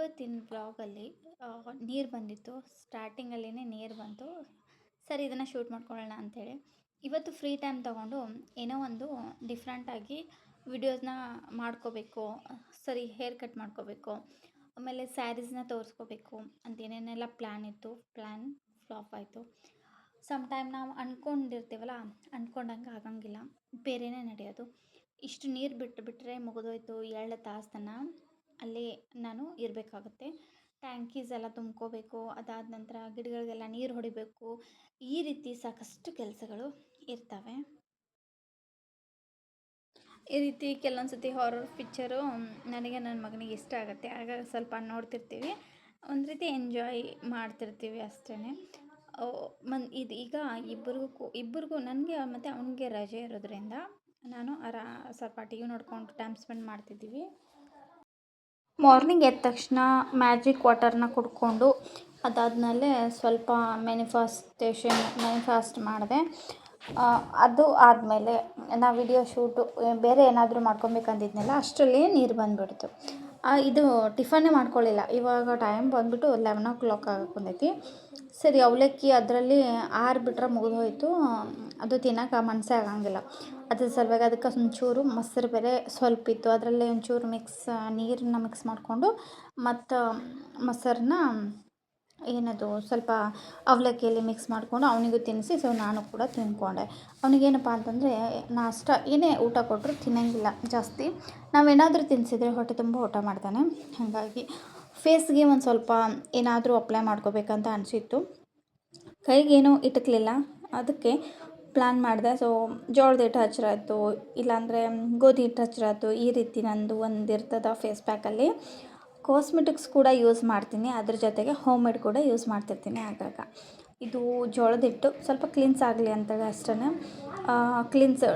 ಇವತ್ತಿನ ಬ್ಲಾಗಲ್ಲಿ ನೀರು ಬಂದಿತ್ತು. ಸ್ಟಾರ್ಟಿಂಗಲ್ಲೇ ನೀರು ಬಂತು. ಸರಿ ಇದನ್ನು ಶೂಟ್ ಮಾಡ್ಕೊಳ್ಳೋಣ ಅಂಥೇಳಿ ಇವತ್ತು ಫ್ರೀ ಟೈಮ್ ತೊಗೊಂಡು ಏನೋ ಒಂದು ಡಿಫ್ರೆಂಟಾಗಿ ವಿಡಿಯೋಸ್ನ ಮಾಡ್ಕೋಬೇಕು. ಸರಿ ಹೇರ್ ಕಟ್ ಮಾಡ್ಕೋಬೇಕು, ಆಮೇಲೆ ಸ್ಯಾರೀಸ್ನ ತೋರಿಸ್ಕೋಬೇಕು ಅಂತ ಏನೇನೆಲ್ಲ ಪ್ಲ್ಯಾನ್ ಇತ್ತು. ಪ್ಲ್ಯಾನ್ ಫ್ಲಾಪ್ ಆಯಿತು. ಸಮ್ ಟೈಮ್ ನಾವು ಅಂದ್ಕೊಂಡಿರ್ತೀವಲ್ಲ, ಅಂದ್ಕೊಂಡಂಗೆ ಆಗಂಗಿಲ್ಲ, ಬೇರೆಯೇ ನಡೆಯೋದು. ಇಷ್ಟು ನೀರು ಬಿಟ್ಟರೆ ಮುಗಿದೋಯ್ತು. 2 ತಾಸು ತನಕ ಅಲ್ಲಿ ನಾನು ಇರಬೇಕಾಗುತ್ತೆ. ಟ್ಯಾಂಕೀಸ್ ಎಲ್ಲ ತುಂಬ್ಕೋಬೇಕು, ಅದಾದ ನಂತರ ಗಿಡಗಳಿಗೆಲ್ಲ ನೀರು ಹೊಡಿಬೇಕು. ಈ ರೀತಿ ಸಾಕಷ್ಟು ಕೆಲಸಗಳು ಇರ್ತವೆ. ಈ ರೀತಿ ಕೆಲವೊಂದು ಸತಿ ಹಾರರ್ ಪಿಕ್ಚರು ನನಗೆ ನನ್ನ ಮಗನಿಗೆ ಇಷ್ಟ ಆಗುತ್ತೆ. ಆಗ ಸ್ವಲ್ಪ ನೋಡ್ತಿರ್ತೀವಿ, ಒಂದು ರೀತಿ ಎಂಜಾಯ್ ಮಾಡ್ತಿರ್ತೀವಿ ಅಷ್ಟೇ. ಇದು ಈಗ ಇಬ್ಬರಿಗೂ ನನಗೆ ಮತ್ತು ಅವನಿಗೆ ರಜೆ ಇರೋದ್ರಿಂದ ನಾನು ಸ್ವಲ್ಪ ಟಿ ವಿ ನೋಡ್ಕೊಂಡು ಟೈಮ್ ಸ್ಪೆಂಡ್ ಮಾಡ್ತಿದ್ದೀವಿ. ಮಾರ್ನಿಂಗ್ ಎದ್ದ ತಕ್ಷಣ ಮ್ಯಾಜಿಕ್ ವಾಟರ್ನ ಕುಡ್ಕೊಂಡು ಅದಾದಮೇಲೆ ಸ್ವಲ್ಪ ಮ್ಯಾನಿಫಾಸ್ಟ್ ಮಾಡಿದೆ. ಅದು ಆದಮೇಲೆ ನಾ ವಿಡಿಯೋ ಶೂಟು ಬೇರೆ ಏನಾದರೂ ಮಾಡ್ಕೊಬೇಕಂದಿದ್ನಲ್ಲ, ಅಷ್ಟರಲ್ಲಿ ನೀರು ಬಂದುಬಿಡ್ತು. ಇದು ಟಿಫನ್ನೇ ಮಾಡ್ಕೊಳ್ಳಿಲ್ಲ. ಇವಾಗ ಟೈಮ್ ಬಂದುಬಿಟ್ಟು 11 ಆಗಕ್ಕೆ ಬಂದೈತಿ. ಸರಿ ಅವಲಕ್ಕಿ ಅದರಲ್ಲಿ ಆರಿಬಿಟ್ರೆ ಮುಗಿದೋಯ್ತು. ಅದು ತಿನ್ನೋಕೆ ಮನಸ್ಸೇ ಆಗಂಗಿಲ್ಲ. ಅದ್ರ ಸಲುವಾಗಿ ಅದಕ್ಕೆ ಒಂಚೂರು ಮೊಸರು ಬೇರೆ ಸ್ವಲ್ಪ ಇತ್ತು, ಅದರಲ್ಲೇ ಒಂಚೂರು ನೀರನ್ನ ಮಿಕ್ಸ್ ಮಾಡಿಕೊಂಡು ಮತ್ತು ಮೊಸರನ್ನ ಏನದು ಸ್ವಲ್ಪ ಅವಲಕ್ಕಿಯಲ್ಲಿ ಮಿಕ್ಸ್ ಮಾಡಿಕೊಂಡು ಅವನಿಗೂ ತಿನ್ನಿಸಿ, ಸೊ ನಾನು ಕೂಡ ತಿಂದ್ಕೊಂಡೆ. ಅವನಿಗೇನಪ್ಪ ಅಂತಂದರೆ ನಾಷ್ಟ ಏನೇ ಊಟ ಕೊಟ್ಟರು ತಿನ್ನೋಂಗಿಲ್ಲ ಜಾಸ್ತಿ. ನಾವೇನಾದರೂ ತಿನ್ನಿಸಿದ್ರೆ ಹೊಟ್ಟೆ ತುಂಬ ಊಟ ಮಾಡ್ತಾನೆ. ಹಾಗಾಗಿ ಫೇಸ್ಗೆ ಒಂದು ಸ್ವಲ್ಪ ಏನಾದರೂ ಅಪ್ಲೈ ಮಾಡ್ಕೋಬೇಕಂತ ಅನಿಸಿತ್ತು. ಕೈಗೇನೂ ಇಟ್ಟಕ್ಲಿಲ್ಲ, ಅದಕ್ಕೆ ಪ್ಲ್ಯಾನ್ ಮಾಡಿದೆ. ಸೊ ಜೋಳದ ಹಿಟ್ಟು ಹಚ್ರಾಯ್ತು, ಇಲ್ಲಾಂದರೆ ಗೋಧಿ ಹಿಟ್ಟು ಹಚ್ರಾಯ್ತು. ಈ ರೀತಿ ನಂದು ಒಂದು ಇರ್ತದೆ ಫೇಸ್ ಪ್ಯಾಕಲ್ಲಿ. ಕಾಸ್ಮೆಟಿಕ್ಸ್ ಕೂಡ ಯೂಸ್ ಮಾಡ್ತೀನಿ, ಅದ್ರ ಜೊತೆಗೆ ಹೋಮ್ ಮೇಡ್ ಕೂಡ ಯೂಸ್ ಮಾಡ್ತಿರ್ತೀನಿ ಆಗಾಗ. ಇದು ಜೋಳದ ಹಿಟ್ಟು ಸ್ವಲ್ಪ ಕ್ಲೀನ್ಸ್ ಆಗಲಿ ಅಂತೇಳಿ ಅಷ್ಟೇ,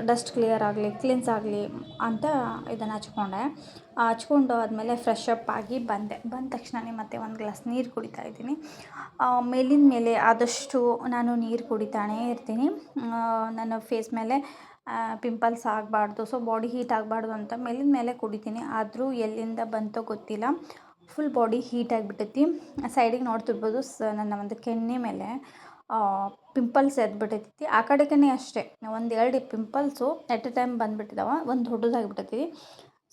ಡಸ್ಟ್ ಕ್ಲಿಯರ್ ಆಗಲಿ, ಕ್ಲೀನ್ಸ್ ಆಗಲಿ ಅಂತ ಇದನ್ನು ಹಚ್ಕೊಂಡು ಆದಮೇಲೆ ಫ್ರೆಶ್ ಅಪ್ ಆಗಿ ಬಂದ ತಕ್ಷಣವೇ ಮತ್ತೆ ಒಂದು ಗ್ಲಾಸ್ ನೀರು ಕುಡಿತಾ ಇದ್ದೀನಿ. ಮೇಲಿನ ಮೇಲೆ ಆದಷ್ಟು ನಾನು ನೀರು ಕುಡಿತಾನೇ ಇರ್ತೀನಿ. ನನ್ನ ಫೇಸ್ ಮೇಲೆ ಪಿಂಪಲ್ಸ್ ಆಗಬಾರ್ದು, ಸೊ ಬಾಡಿ ಹೀಟ್ ಆಗಬಾರ್ದು ಅಂತ ಮೇಲಿನ ಮೇಲೆ ಕುಡಿತೀನಿ. ಆದರೂ ಎಲ್ಲಿಂದ ಬಂತೋ ಗೊತ್ತಿಲ್ಲ, ಫುಲ್ ಬಾಡಿ ಹೀಟ್ ಆಗಿಬಿಟ್ಟೈತಿ. ಸೈಡಿಗೆ ನೋಡ್ತಿರ್ಬೋದು, ನನ್ನ ಒಂದು ಕೆನ್ನೆ ಮೇಲೆ ಪಿಂಪಲ್ಸ್ ಎದ್ಬಿಟ್ಟೈತಿ. ಆ ಕಡೆಗೇ ಅಷ್ಟೇ 1-2 ಪಿಂಪಲ್ಸು ಎಟ್ ಎ ಟೈಮ್ ಬಂದುಬಿಟ್ಟಿದ್ದಾವೆ. ಒಂದು ದೊಡ್ಡದಾಗಿಬಿಟ್ಟೈತಿ.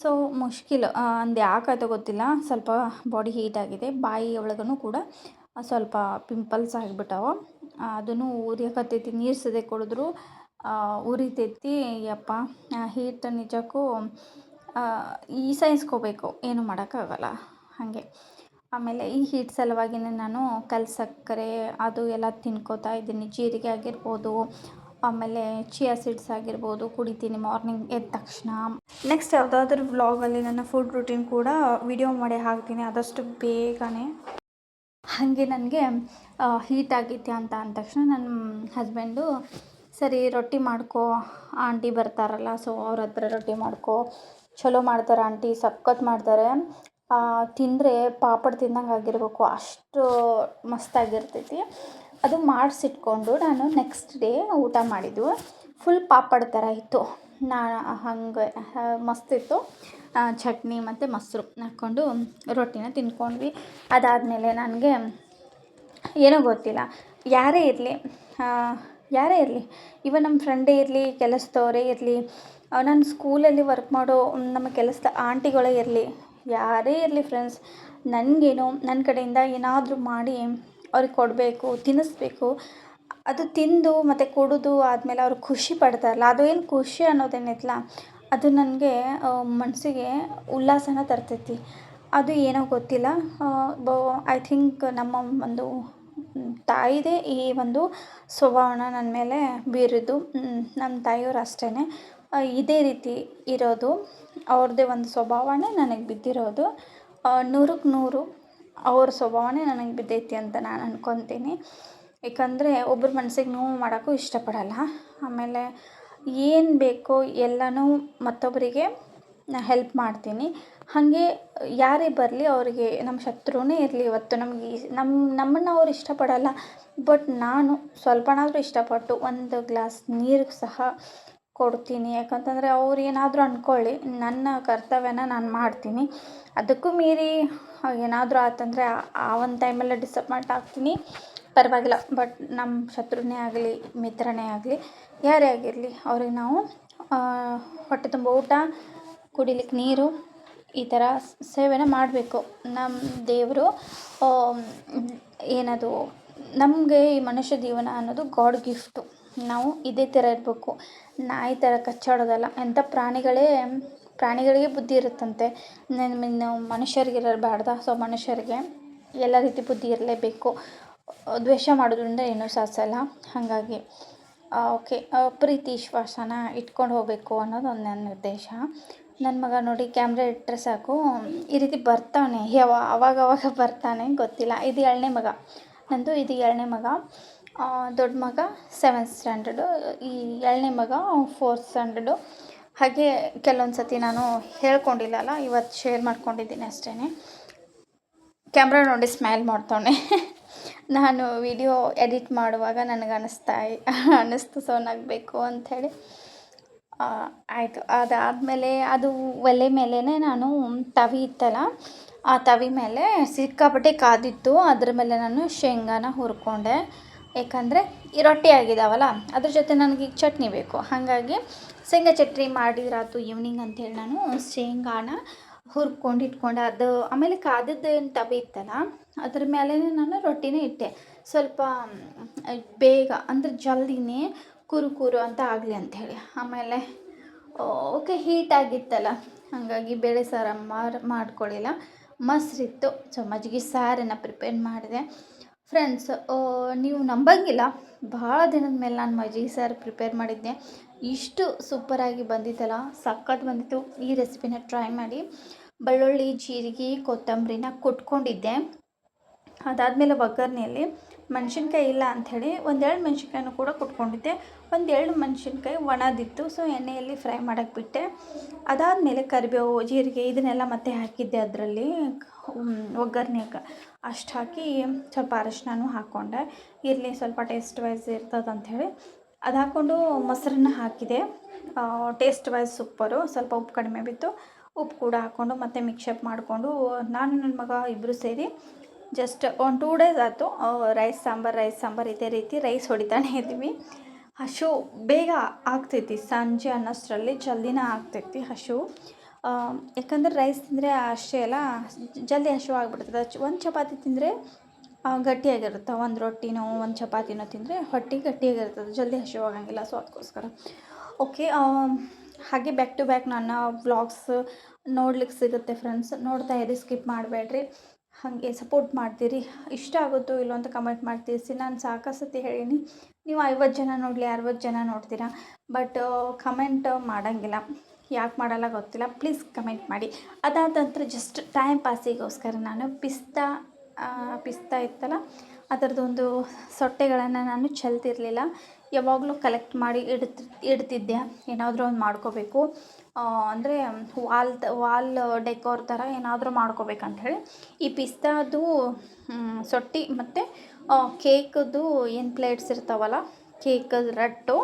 ಸೊ ಮುಷ್ಕಿಲ್ ಅಂದು ಯಾಕಾಯ್ತೋ ಗೊತ್ತಿಲ್ಲ, ಸ್ವಲ್ಪ ಬಾಡಿ ಹೀಟ್ ಆಗಿದೆ. ಬಾಯಿ ಒಳಗೂ ಕೂಡ ಸ್ವಲ್ಪ ಪಿಂಪಲ್ಸ್ ಆಗಿಬಿಟ್ಟವ. ಅದನ್ನು ಉರಿಯಕತ್ತೈತಿ. ನೀರು ಸದೆ ಕುಡಿದ್ರು ಉರಿತೈತಿ. ಯಪ್ಪ, ಹೀಟ್ ನಿಜಕ್ಕೂ ಸಹಿಸ್ಕೋಬೇಕು, ಏನು ಮಾಡೋಕ್ಕಾಗಲ್ಲ ಹಾಗೆ. ಆಮೇಲೆ ಈ ಹೀಟ್ ಸಲುವಾಗಿಯೇ ನಾನು ಸಕ್ಕರೆ ಅದು ಎಲ್ಲ ತಿನ್ಕೋತಾ ಇದ್ದೀನಿ. ಜೀರಿಗೆ ಆಗಿರ್ಬೋದು, ಆಮೇಲೆ ಚಿಯಾ ಸೀಡ್ಸ್ ಆಗಿರ್ಬೋದು ಕುಡಿತೀನಿ ಮಾರ್ನಿಂಗ್ ಎದ್ದ ತಕ್ಷಣ. ನೆಕ್ಸ್ಟ್ ಯಾವುದಾದ್ರೂ ವ್ಲಾಗಲ್ಲಿ ನನ್ನ ಫುಡ್ ರೂಟೀನ್ ಕೂಡ ವಿಡಿಯೋ ಮಾಡಿ ಹಾಕ್ತೀನಿ ಆದಷ್ಟು ಬೇಗನೆ. ಹಾಗೆ ನನಗೆ ಹೀಟ್ ಆಗೈತೆ ಅಂತ ಅಂದ ತಕ್ಷಣ ನನ್ನ ಹಸ್ಬೆಂಡು ಸರಿ ರೊಟ್ಟಿ ಮಾಡ್ಕೊ, ಆಂಟಿ ಬರ್ತಾರಲ್ಲ, ಸೊ ಅವ್ರ ಹತ್ರ ರೊಟ್ಟಿ ಮಾಡ್ಕೊ, ಚಲೋ ಮಾಡ್ತಾರೆ ಆಂಟಿ, ಸಖತ್ತು ಮಾಡ್ತಾರೆ, ತಿಂದರೆ ಪಾಪಡ್ ತಿಂದಂಗೆ ಆಗಿರಬೇಕು, ಅಷ್ಟು ಮಸ್ತಾಗಿರ್ತೈತಿ. ಅದು ಮಾಡಿಸಿಟ್ಕೊಂಡು ನಾನು ನೆಕ್ಸ್ಟ್ ಡೇ ಊಟ ಮಾಡಿದ್ದು. ಫುಲ್ ಪಾಪಡ್ ಥರ ಇತ್ತು. ಹಂಗೆ ಮಸ್ತಿತ್ತು. ಚಟ್ನಿ ಮತ್ತು ಮೊಸರು ಹಾಕ್ಕೊಂಡು ರೊಟ್ಟಿನ ತಿಂದ್ಕೊಂಡ್ವಿ. ಅದಾದಮೇಲೆ ನನಗೆ ಏನೋ ಗೊತ್ತಿಲ್ಲ, ಯಾರೇ ಇರಲಿ ಇವನ್ ನಮ್ಮ ಫ್ರೆಂಡೇ ಇರಲಿ, ಕೆಲಸದವರೇ ಇರಲಿ, ನಾನು ಸ್ಕೂಲಲ್ಲಿ ವರ್ಕ್ ಮಾಡೋ ನಮ್ಮ ಕೆಲಸದ ಆಂಟಿಗಳೇ ಇರಲಿ, ಯಾರೇ ಇರಲಿ ಫ್ರೆಂಡ್ಸ್, ನನಗೇನು ನನ್ನ ಕಡೆಯಿಂದ ಏನಾದರೂ ಮಾಡಿ ಅವ್ರಿಗೆ ಕೊಡಬೇಕು, ತಿನ್ನಿಸ್ಬೇಕು. ಅದು ತಿಂದು ಮತ್ತು ಕುಡಿದು ಆದಮೇಲೆ ಅವ್ರು ಖುಷಿ ಪಡ್ತಾರಲ್ಲ, ಅದು ಏನು ಖುಷಿ ಅನ್ನೋದೇನಿತ್ತಲ್ಲ, ಅದು ನನಗೆ ಮನಸ್ಸಿಗೆ ಉಲ್ಲಾಸನ ತರ್ತೈತಿ. ಅದು ಏನೋ ಗೊತ್ತಿಲ್ಲ, ಐ ಥಿಂಕ್ ನಮ್ಮ ಒಂದು ತಾಯಿದೇ ಈ ಒಂದು ಸ್ವಭಾವನ ನನ್ನ ಮೇಲೆ ಬೀರಿದ್ದು. ನಮ್ಮ ತಾಯಿಯವರು ಅಷ್ಟೇ, ಇದೇ ರೀತಿ ಇರೋದು. ಅವ್ರದ್ದೇ ಒಂದು ಸ್ವಭಾವನೇ ನನಗೆ ಬಿದ್ದಿರೋದು. 100ಕ್ಕೆ 100 ಅವ್ರ ಸ್ವಭಾವನೇ ನನಗೆ ಬಿದ್ದೈತಿ ಅಂತ ನಾನು ಅಂದ್ಕೊತೀನಿ. ಏಕೆಂದರೆ ಒಬ್ಬರ ಮನಸ್ಸಿಗೆ ನೋವು ಮಾಡೋಕ್ಕೂ ಇಷ್ಟಪಡಲ್ಲ. ಆಮೇಲೆ ಏನು ಬೇಕೋ ಎಲ್ಲನೂ ಮತ್ತೊಬ್ಬರಿಗೆ ಹೆಲ್ಪ್ ಮಾಡ್ತೀನಿ. ಹಾಗೆ ಯಾರೇ ಬರಲಿ ಅವರಿಗೆ, ನಮ್ಮ ಶತ್ರುನೇ ಇರಲಿ, ಇವತ್ತು ನಮ್ಮನ್ನು ಅವ್ರು ಇಷ್ಟಪಡಲ್ಲ, ಬಟ್ ನಾನು ಸ್ವಲ್ಪನಾದರೂ ಇಷ್ಟಪಟ್ಟು ಒಂದು ಗ್ಲಾಸ್ ನೀರಿಗೆ ಸಹ ಕೊಡ್ತೀನಿ. ಯಾಕಂತಂದರೆ ಅವ್ರು ಏನಾದರೂ ಅಂದ್ಕೊಳ್ಳಿ, ನನ್ನ ಕರ್ತವ್ಯನ ನಾನು ಮಾಡ್ತೀನಿ. ಅದಕ್ಕೂ ಮೀರಿ ಏನಾದರೂ ಆತಂದರೆ ಆ ಒಂದು ಟೈಮಲ್ಲೇ ಡಿಸಪಾಯಿಂಟ್ ಆಗ್ತೀನಿ, ಪರವಾಗಿಲ್ಲ. ಬಟ್ ನಮ್ಮ ಶತ್ರುನೇ ಆಗಲಿ, ಮಿತ್ರನೇ ಆಗಲಿ, ಯಾರೇ ಆಗಿರಲಿ ಅವ್ರಿಗೆ ನಾವು ಹೊಟ್ಟೆ ತುಂಬ ಊಟ, ಕುಡಿಲಿಕ್ಕೆ ನೀರು, ಈ ಥರ ಸೇವೆನ ಮಾಡಬೇಕು. ನಮ್ಮ ದೇವರು ಏನದು, ನಮಗೆ ಈ ಮನುಷ್ಯ ಜೀವನ ಅನ್ನೋದು ಗಾಡ್ ಗಿಫ್ಟು. ನಾವು ಇದೇ ಥರ ಇರಬೇಕು, ನಾಯಿ ಥರ ಕಚ್ಚಾಡೋದಲ್ಲ. ಎಂಥ ಪ್ರಾಣಿಗಳಿಗೆ ಬುದ್ಧಿ ಇರುತ್ತಂತೆ, ಇನ್ನು ಮನುಷ್ಯರಿಗೆ ಇರಬಾರ್ದ. ಸೊ ಮನುಷ್ಯರಿಗೆ ಎಲ್ಲ ರೀತಿ ಬುದ್ಧಿ ಇರಲೇಬೇಕು. ದ್ವೇಷ ಮಾಡೋದ್ರಿಂದ ಏನೂ ಸಾಧಿಸಲ್ಲ. ಹಾಗಾಗಿ ಓಕೆ, ಪ್ರೀತಿ ವಿಶ್ವಾಸನ ಇಟ್ಕೊಂಡು ಹೋಗಬೇಕು ಅನ್ನೋದು ಒಂದು ನನ್ನ ಉದ್ದೇಶ. ನನ್ನ ಮಗ ನೋಡಿ, ಕ್ಯಾಮ್ರಾ ಇಟ್ಟರೆ ಸಾಕು ಈ ರೀತಿ ಬರ್ತಾನೆ, ಅವಾಗವಾಗ ಬರ್ತಾನೆ, ಗೊತ್ತಿಲ್ಲ. ಇದು 2ನೇ ಮಗ ನಂದು, ಇದು 2ನೇ ಮಗ. ದೊಡ್ಡ ಮಗ 7th ಸ್ಟ್ಯಾಂಡರ್ಡು, ಈ 2ನೇ ಮಗ 4th ಸ್ಟ್ಯಾಂಡರ್ಡು. ಹಾಗೆ ಕೆಲವೊಂದು ಸತಿ ನಾನು ಹೇಳ್ಕೊಂಡಿಲ್ಲಲ್ಲ, ಇವತ್ತು ಶೇರ್ ಮಾಡ್ಕೊಂಡಿದ್ದೀನಿ ಅಷ್ಟೇ. ಕ್ಯಾಮ್ರಾ ನೋಡಿ ಸ್ಮೈಲ್ ಮಾಡ್ತಾನೆ. ನಾನು ವಿಡಿಯೋ ಎಡಿಟ್ ಮಾಡುವಾಗ ನನಗೆ ಅನ್ನಿಸ್ತು ಸೊ ನಗಬೇಕು ಅಂಥೇಳಿ. ಆಯಿತು. ಅದಾದಮೇಲೆ ಅದು ಒಲೆ ಮೇಲೇ ನಾನು ತವಿ ಇತ್ತಲ್ಲ, ಆ ತವಿ ಮೇಲೆ ಸಿಕ್ಕಾಪಟ್ಟೆ ಕಾದಿತ್ತು. ಅದ್ರ ಮೇಲೆ ನಾನು ಶೇಂಗಾನ ಹುರ್ಕೊಂಡೆ. ಏಕೆಂದರೆ ಈ ರೊಟ್ಟಿ ಆಗಿದ್ದಾವಲ್ಲ, ಅದ್ರ ಜೊತೆ ನನಗೀಗ ಚಟ್ನಿ ಬೇಕು. ಹಾಗಾಗಿ ಶೇಂಗಾ ಚಟ್ನಿ ಮಾಡಿರಾತು ಈವ್ನಿಂಗ್ ಅಂಥೇಳಿ ನಾನು ಶೇಂಗಾನ ಹುರ್ಕೊಂಡು ಇಟ್ಕೊಂಡೆ. ಅದು ಆಮೇಲೆ ಕಾದಿದ್ದು ಏನು ತವಿ ಇತ್ತಲ್ಲ, ಅದ್ರ ಮೇಲೇ ನಾನು ರೊಟ್ಟಿನೇ ಇಟ್ಟೆ. ಸ್ವಲ್ಪ ಬೇಗ ಅಂದರೆ ಜಲ್ದಿನೇ ಕುರು ಅಂತ ಆಗಲಿ ಅಂಥೇಳಿ. ಆಮೇಲೆ ಓಕೆ, ಹೀಟ್ ಆಗಿತ್ತಲ್ಲ, ಹಾಗಾಗಿ ಬೇಳೆ ಸಾರು ಮಾಡ್ಕೊಳ್ಳಿಲ್ಲ. ಮೊಸರಿತ್ತು, ಸೊ ಮಜ್ಜಿಗೆ ಸಾರನ್ನು ಪ್ರಿಪೇರ್ ಮಾಡಿದೆ. ಫ್ರೆಂಡ್ಸ್, ನೀವು ನಂಬಂಗಿಲ್ಲ, ಭಾಳ ದಿನದ ಮೇಲೆ ನಾನು ಮಜ್ಜಿಗೆ ಸಾರು ಪ್ರಿಪೇರ್ ಮಾಡಿದ್ದೆ. ಇಷ್ಟು ಸೂಪರಾಗಿ ಬಂದಿತ್ತಲ್ಲ, ಸಖತ್ ಬಂದಿತ್ತು. ಈ ರೆಸಿಪಿನ ಟ್ರೈ ಮಾಡಿ. ಬೆಳ್ಳುಳ್ಳಿ, ಜೀರಿಗೆ, ಕೊತ್ತಂಬರಿನ ಕುಟ್ಕೊಂಡಿದ್ದೆ. ಅದಾದಮೇಲೆ ಒಗ್ಗರಣೆಯಲ್ಲಿ ಮೆಣಸಿನ್ಕಾಯಿ ಇಲ್ಲ ಅಂಥೇಳಿ 1-2 ಮೆಣಸಿನ್ಕಾಯಿನೂ ಕೂಡ ಕುಟ್ಕೊಂಡಿದ್ದೆ. 1-2 ಮೆಣಸಿನ್ಕಾಯಿ ಒಣದಿತ್ತು, ಸೊ ಎಣ್ಣೆಯಲ್ಲಿ ಫ್ರೈ ಮಾಡೋಕ್ಕೆ ಬಿಟ್ಟೆ. ಅದಾದಮೇಲೆ ಕರಿಬೇವು, ಜೀರಿಗೆ ಇದನ್ನೆಲ್ಲ ಮತ್ತೆ ಹಾಕಿದ್ದೆ ಅದರಲ್ಲಿ ಒಗ್ಗರಣೆಗೆ. ಅಷ್ಟು ಹಾಕಿ ಸ್ವಲ್ಪ ಅರಶಿನನೂ ಹಾಕ್ಕೊಂಡೆ, ಇರಲಿ ಸ್ವಲ್ಪ ಟೇಸ್ಟ್ ವೈಸ್ ಇರ್ತದೆ ಅಂಥೇಳಿ. ಅದು ಹಾಕ್ಕೊಂಡು ಮೊಸರನ್ನ ಹಾಕಿದೆ. Taste wise super. ಸ್ವಲ್ಪ ಉಪ್ಪು ಕಡಿಮೆ ಬಿತ್ತು, ಉಪ್ಪು ಕೂಡ ಹಾಕ್ಕೊಂಡು ಮತ್ತೆ ಮಿಕ್ಸಪ್ ಮಾಡಿಕೊಂಡು ನಾನು ನನ್ನ ಮಗ ಇಬ್ಬರು ಸೇರಿ ಜಸ್ಟ್ 1-2 ಡೇಸ್ ಆಯಿತು ರೈಸ್ ಸಾಂಬಾರು ಇದೇ ರೀತಿ ರೈಸ್ ಹೊಡಿತಾನೆ ಇದ್ದೀವಿ. ಹಶು ಬೇಗ ಆಗ್ತೈತಿ, ಸಂಜೆ ಅನ್ನೋಷ್ಟರಲ್ಲಿ ಜಲ್ದಿನೇ ಆಗ್ತೈತಿ ಹಶು. ಯಾಕಂದ್ರೆ ರೈಸ್ ತಿಂದರೆ ಅಷ್ಟೇ ಅಲ್ಲ, ಜಲ್ದಿ ಹಶು ಆಗಿಬಿಡ್ತದೆ. ಒಂದು ಚಪಾತಿ ತಿಂದರೆ ಗಟ್ಟಿಯಾಗಿರುತ್ತೆ, ಒಂದು ರೊಟ್ಟಿನೋ ಒಂದು ಚಪಾತಿನೋ ತಿಂದರೆ ಹೊಟ್ಟೆ ಗಟ್ಟಿಯಾಗಿರ್ತದೆ, ಜಲ್ದಿ ಹಶು ಆಗಂಗಿಲ್ಲ. ಸೊ ಅದಕ್ಕೋಸ್ಕರ ಓಕೆ. ಹಾಗೆ ಬ್ಯಾಕ್ ಟು ಬ್ಯಾಕ್ ನನ್ನ ವ್ಲಾಗ್ಸ್ ನೋಡ್ಲಿಕ್ಕೆ ಸಿಗುತ್ತೆ ಫ್ರೆಂಡ್ಸ್. ನೋಡ್ತಾ ಇರಿ, ಸ್ಕಿಪ್ ಮಾಡಬೇಡ್ರಿ. ಹಾಗೆ ಸಪೋರ್ಟ್ ಮಾಡ್ತೀರಿ. ಇಷ್ಟ ಆಗುತ್ತೋ ಇಲ್ಲೋ ಅಂತ ಕಮೆಂಟ್ ಮಾಡ್ತೀರಿ. ನಾನು ಸಾಕಷ್ಟು ಹೇಳೀನಿ, ನೀವು 50 ಜನ ನೋಡಲಿ 60 ಜನ ನೋಡ್ತೀರಾ, ಬಟ್ ಕಮೆಂಟ್ ಮಾಡೋಂಗಿಲ್ಲ. ಯಾಕೆ ಮಾಡಲ್ಲ ಗೊತ್ತಿಲ್ಲ. ಪ್ಲೀಸ್ ಕಮೆಂಟ್ ಮಾಡಿ. ಅದಾದ ನಂತರ ಜಸ್ಟ್ ಟೈಮ್ ಪಾಸಿಗೋಸ್ಕರ ನಾನು ಪಿಸ್ತಾ ಇತ್ತಲ್ಲ, ಅದರದ್ದೊಂದು ಸೊಟ್ಟೆಗಳನ್ನು ನಾನು ಚೆಲ್ತಿರಲಿಲ್ಲ. ಯಾವಾಗಲೂ ಕಲೆಕ್ಟ್ ಮಾಡಿ ಇಡ್ತಿದ್ದೆ. ಏನಾದರೂ ಒಂದು ಮಾಡ್ಕೋಬೇಕು ಅಂದರೆ ವಾಲ್ ಡೆಕೋರ್ ಥರ ಏನಾದರೂ ಮಾಡ್ಕೋಬೇಕಂಥೇಳಿ ಈ ಪಿಸ್ತಾದು ಸೊಟ್ಟಿ ಮತ್ತು ಕೇಕದ್ದು ಏನು ಪ್ಲೇಟ್ಸ್ ಇರ್ತಾವಲ್ಲ, ಕೇಕದ ರಟ್ಟು,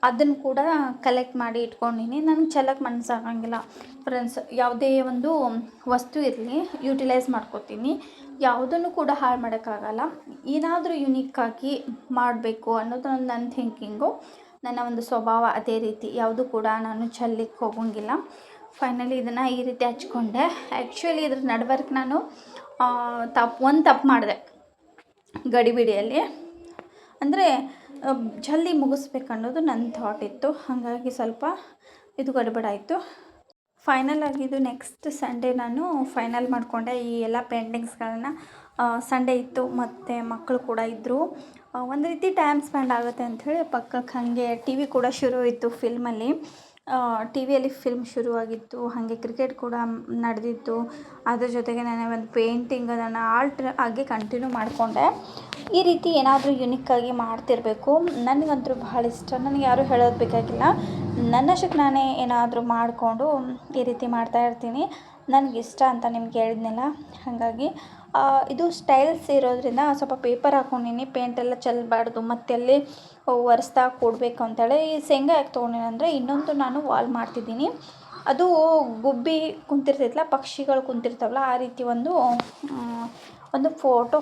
ಅದನ್ನು ಕೂಡ ಕಲೆಕ್ಟ್ ಮಾಡಿ ಇಟ್ಕೊಂಡಿನಿ. ನನಗೆ ಚೆಲ್ಲಕ್ಕೆ ಮನಸ್ಸಾಗಂಗಿಲ್ಲ ಫ್ರೆಂಡ್ಸ್. ಯಾವುದೇ ಒಂದು ವಸ್ತು ಇರಲಿ ಯೂಟಿಲೈಸ್ ಮಾಡ್ಕೋತೀನಿ, ಯಾವುದನ್ನು ಕೂಡ ಹಾಳು ಮಾಡೋಕ್ಕಾಗಲ್ಲ. ಏನಾದರೂ ಯುನೀಕಾಗಿ ಮಾಡಬೇಕು ಅನ್ನೋದು ನನ್ನ ಥಿಂಕಿಂಗು, ನನ್ನ ಒಂದು ಸ್ವಭಾವ. ಅದೇ ರೀತಿ ಯಾವುದು ಕೂಡ ನಾನು ಚೆಲ್ಲಿಕ್ಕೆ ಹೋಗೋಂಗಿಲ್ಲ. ಫೈನಲಿ ಇದನ್ನು ಈ ರೀತಿ ಹಚ್ಕೊಂಡೆ. ಆ್ಯಕ್ಚುಲಿ ಇದ್ರ ನಡ್ವರ್ಕ್ ನಾನು ತಪ್ಪು ಮಾಡಿದೆ ಗಡಿಬಿಡಿಯಲ್ಲಿ. ಅಂದರೆ ಜಲ್ದಿ ಮುಗಿಸ್ಬೇಕನ್ನೋದು ನನ್ನ ಥಾಟ್ ಇತ್ತು, ಹಾಗಾಗಿ ಸ್ವಲ್ಪ ಇದು ಗಡಿಬಿಡಾಯಿತು. ಫೈನಲ್ ಆಗಿದ್ದು ನೆಕ್ಸ್ಟ್ ಸಂಡೇ ನಾನು ಫೈನಲ್ ಮಾಡಿಕೊಂಡೆ ಈ ಎಲ್ಲ ಪೇಂಟಿಂಗ್ಸ್ಗಳನ್ನ. ಸಂಡೇ ಇತ್ತು ಮತ್ತು ಮಕ್ಕಳು ಕೂಡ ಇದ್ದರು. ಒಂದು ರೀತಿ ಟೈಮ್ ಸ್ಪೆಂಡ್ ಆಗುತ್ತೆ ಅಂಥೇಳಿ ಪಕ್ಕಕ್ಕೆ ಹಾಗೆ ಟಿ ವಿ ಕೂಡ ಶುರು ಇತ್ತು. ಟಿ ವಿಯಲ್ಲಿ ಫಿಲ್ಮ್ ಶುರುವಾಗಿತ್ತು. ಹಾಗೆ ಕ್ರಿಕೆಟ್ ಕೂಡ ನಡೆದಿತ್ತು. ಅದ್ರ ಜೊತೆಗೆ ನಾನು ಒಂದು ಪೇಂಟಿಂಗ್ ಅದನ್ನು ಆರ್ಟ್ ಆಗಿ ಕಂಟಿನ್ಯೂ ಮಾಡಿಕೊಂಡೆ. ಈ ರೀತಿ ಏನಾದರೂ ಯುನಿಕ್ಕಾಗಿ ಮಾಡ್ತಿರಬೇಕು. ನನಗಂತೂ ಭಾಳ ಇಷ್ಟ. ನನಗೆ ಯಾರೂ ಹೇಳೋದು ಬೇಕಾಗಿಲ್ಲ, ನನ್ನಷ್ಟಕ್ಕೆ ನಾನೇ ಏನಾದರೂ ಮಾಡಿಕೊಂಡು ಈ ರೀತಿ ಮಾಡ್ತಾಯಿರ್ತೀನಿ. ನನಗಿಷ್ಟ ಅಂತ ನಿಮ್ಗೆ ಹೇಳಿದ್ನಲ್ಲ, ಹಾಗಾಗಿ ಇದು ಸ್ಟೈಲ್ಸ್ ಇರೋದ್ರಿಂದ ಸ್ವಲ್ಪ ಪೇಪರ್ ಹಾಕ್ಕೊಂಡಿನಿ, ಪೇಂಟೆಲ್ಲ ಚೆಲ್ಲಬಾರ್ದು ಮತ್ತೆಲ್ಲಿ ಒರೆಸ್ತಾ ಕೊಡಬೇಕು ಅಂತೇಳಿ. ಈ ಶೇಂಗಾ ಯಾಕೆ ತೊಗೊಂಡಿನಿ ಅಂದರೆ ಇನ್ನೊಂದು ನಾನು ವಾಲ್ ಮಾಡ್ತಿದ್ದೀನಿ, ಅದು ಗುಬ್ಬಿ ಕುಂತಿರ್ತೈತಲ್ಲ, ಪಕ್ಷಿಗಳು ಕುಂತಿರ್ತಾವಲ್ಲ, ಆ ರೀತಿ ಒಂದು ಫೋಟೋ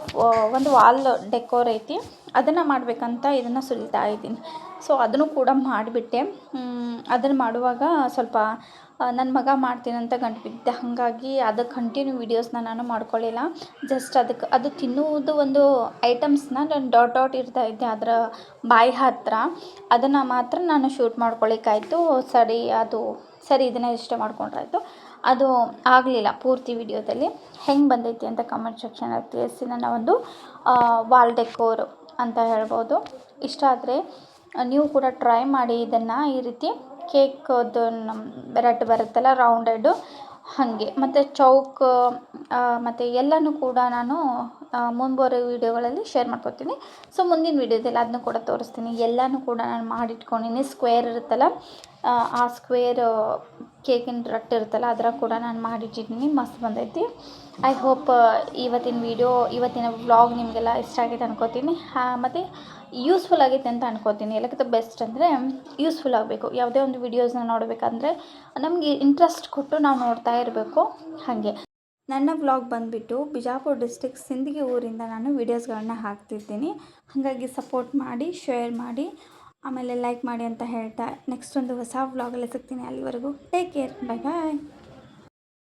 ಒಂದು ವಾಲ್ ಡೆಕೋರ್ ಐತಿ, ಅದನ್ನು ಮಾಡಬೇಕಂತ ಇದನ್ನು ಸುಲಿತಾ ಇದ್ದೀನಿ. ಸೊ ಅದನ್ನು ಕೂಡ ಮಾಡಿಬಿಟ್ಟೆ. ಅದನ್ನು ಮಾಡುವಾಗ ಸ್ವಲ್ಪ ನನ್ನ ಮಗ ಮಾಡ್ತೀನಂತ ಗಂಟು ಬಿದ್ದೆ, ಹಾಗಾಗಿ ಅದು ಕಂಟಿನ್ಯೂ ವೀಡಿಯೋಸ್ನ ನಾನು ಮಾಡ್ಕೊಳ್ಳಿಲ್ಲ. ಜಸ್ಟ್ ಅದು ತಿನ್ನುವುದು ಒಂದು ಐಟಮ್ಸ್ನ ನಾನು ಡಾಟ್ ಇಡ್ತಾ ಇದ್ದೆ ಅದರ ಬಾಯಿ ಹತ್ತಿರ, ಅದನ್ನು ಮಾತ್ರ ನಾನು ಶೂಟ್ ಮಾಡ್ಕೊಳ್ಳಿಕ್ಕಾಯಿತು. ಸರಿ ಇದನ್ನು ಇಷ್ಟೇ ಮಾಡ್ಕೊಂಡ್ರಾಯ್ತು. ಅದು ಆಗಲಿಲ್ಲ ಪೂರ್ತಿ ವಿಡಿಯೋದಲ್ಲಿ. ಹೆಂಗೆ ಬಂದೈತಿ ಅಂತ ಕಮೆಂಟ್ ಸೆಕ್ಷನಲ್ಲಿ ತಿಳಿಸಿ. ನನ್ನ ಒಂದು ವಾಲ್ ಡೆಕೋರ್ ಅಂತ ಹೇಳ್ಬೋದು. ಇಷ್ಟ ಆದರೆ ನೀವು ಕೂಡ ಟ್ರೈ ಮಾಡಿ ಇದನ್ನು. ಈ ರೀತಿ ಕೇಕ್ದು ಬ್ರೆಡ್ ಬರುತ್ತಲ್ಲ ರೌಂಡೆಡು, ಹಾಗೆ ಮತ್ತು ಚೌಕ್ ಮತ್ತು ಎಲ್ಲನೂ ಕೂಡ ನಾನು ಮುಂಬರೋ ವೀಡಿಯೋಗಳಲ್ಲಿ ಶೇರ್ ಮಾಡ್ಕೊತೀನಿ. ಸೊ ಮುಂದಿನ ವೀಡಿಯೋದಲ್ಲಿ ಅದನ್ನು ಕೂಡ ತೋರಿಸ್ತೀನಿ. ಎಲ್ಲನೂ ಕೂಡ ನಾನು ಮಾಡಿಟ್ಕೊಂಡಿನಿ. ಸ್ಕ್ವೇರ್ ಇರುತ್ತಲ್ಲ, ಆ ಸ್ಕ್ವೇರ್ ಕೇಕಿನ ರಟ್ಟು ಇರುತ್ತಲ್ಲ, ಅದರ ಕೂಡ ನಾನು ಮಾಡಿಟ್ಟಿದ್ದೀನಿ. ಮಸ್ತ್ ಬಂದೈತಿ. ಐ ಹೋಪ್ ಇವತ್ತಿನ ವ್ಲಾಗ್ ನಿಮಗೆಲ್ಲ ಇಷ್ಟ ಆಗೈತೆ ಅನ್ಕೋತೀನಿ. ಮತ್ತು ಯೂಸ್ಫುಲ್ ಆಗೈತೆ ಅಂತ ಅನ್ಕೋತೀನಿ. ಎಲ್ಲಕ್ಕಿಂತ ಬೆಸ್ಟ್ ಅಂದರೆ ಯೂಸ್ಫುಲ್ ಆಗಬೇಕು. ಯಾವುದೇ ಒಂದು ವೀಡಿಯೋಸ್ನ ನೋಡಬೇಕಂದ್ರೆ ನಮಗೆ ಇಂಟ್ರೆಸ್ಟ್ ಕೊಟ್ಟು ನಾವು ನೋಡ್ತಾ ಇರಬೇಕು. ಹಾಗೆ ನನ್ನ ವ್ಲಾಗ್ ಬಂದುಬಿಟ್ಟು ಬಿಜಾಪುರ ಡಿಸ್ಟಿಕ್ ಸಿಂದಗಿ ಊರಿಂದ ನಾನು ವೀಡಿಯೋಸ್ಗಳನ್ನ ಹಾಕ್ತಿರ್ತೀನಿ. ಹಾಗಾಗಿ ಸಪೋರ್ಟ್ ಮಾಡಿ, ಶೇರ್ ಮಾಡಿ, ಆಮೇಲೆ ಲೈಕ್ ಮಾಡಿ ಅಂತ ಹೇಳ್ತಾ ನೆಕ್ಸ್ಟ್ ಒಂದು ಹೊಸ ವ್ಲಾಗಲ್ಲಿ ಸಿಗ್ತೀನಿ. ಅಲ್ಲಿವರೆಗೂ ಟೇಕ್ ಕೇರ್, ಬಾಯ್ ಬಾಯ್.